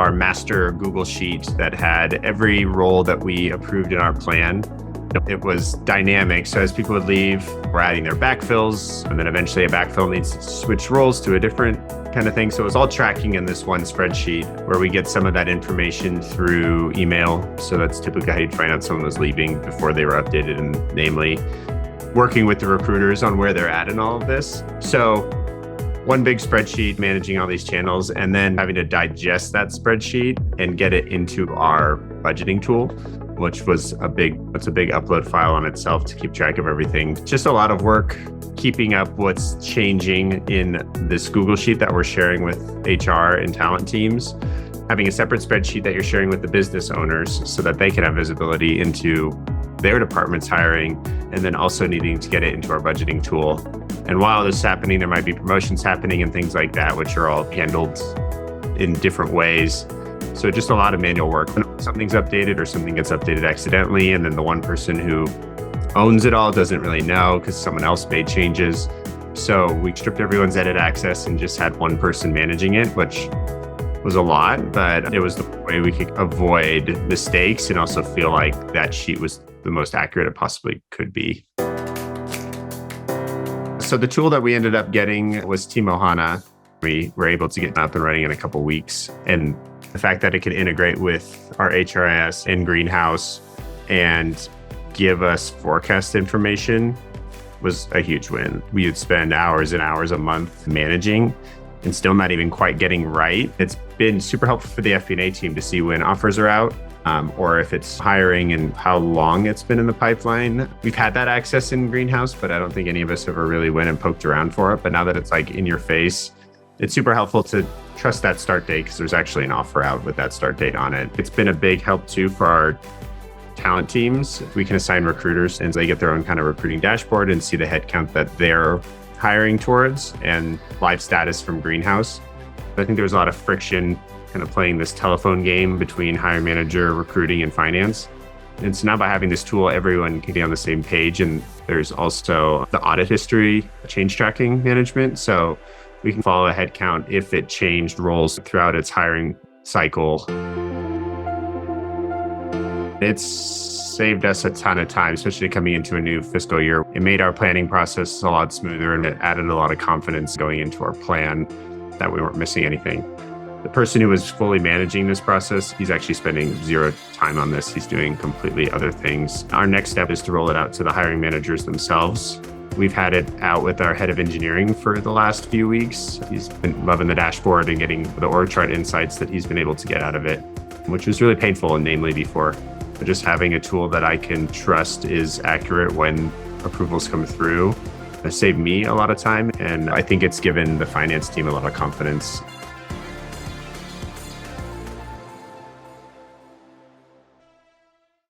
our master Google Sheet that had every role that we approved in our plan. It was dynamic. So as people would leave, we're adding their backfills, and then eventually a backfill needs to switch roles to a different kind of thing. So it was all tracking in this one spreadsheet where we get some of that information through email. So that's typically how you'd find out someone was leaving before they were updated, and namely working with the recruiters on where they're at in all of this. So one big spreadsheet managing all these channels, and then having to digest that spreadsheet and get it into our budgeting tool, which was a big upload file on itself to keep track of everything. Just a lot of work keeping up what's changing in this Google Sheet that we're sharing with HR and talent teams, having a separate spreadsheet that you're sharing with the business owners so that they can have visibility into their department's hiring, and then also needing to get it into our budgeting tool. And while this is happening, there might be promotions happening and things like that, which are all handled in different ways. So just a lot of manual work. When something's updated or something gets updated accidentally, and then the one person who owns it all doesn't really know because someone else made changes. So we stripped everyone's edit access and just had one person managing it, which was a lot, but it was the way we could avoid mistakes and also feel like that sheet was the most accurate it possibly could be. So the tool that we ended up getting was TeamOhana. We were able to get up and running in a couple weeks. And the fact that it could integrate with our HRIS and Greenhouse and give us forecast information was a huge win. We would spend hours and hours a month managing and still not even quite getting right. It's been super helpful for the FP&A team to see when offers are out, or if it's hiring and how long it's been in the pipeline. We've had that access in Greenhouse, but I don't think any of us ever really went and poked around for it. But now that it's like in your face, it's super helpful to trust that start date because there's actually an offer out with that start date on it. It's been a big help too for our talent teams. We can assign recruiters and they get their own kind of recruiting dashboard and see the headcount that they're hiring towards and live status from Greenhouse. I think there was a lot of friction kind of playing this telephone game between hiring manager, recruiting, and finance. And so now by having this tool, everyone can be on the same page. And there's also the audit history, change tracking management. So we can follow a headcount if it changed roles throughout its hiring cycle. It's saved us a ton of time, especially coming into a new fiscal year. It made our planning process a lot smoother, and it added a lot of confidence going into our plan that we weren't missing anything. The person who was fully managing this process, he's actually spending zero time on this. He's doing completely other things. Our next step is to roll it out to the hiring managers themselves. We've had it out with our head of engineering for the last few weeks. He's been loving the dashboard and getting the org chart insights that he's been able to get out of it, which was really painful, and namely before. But just having a tool that I can trust is accurate when approvals come through has saved me a lot of time. And I think it's given the finance team a lot of confidence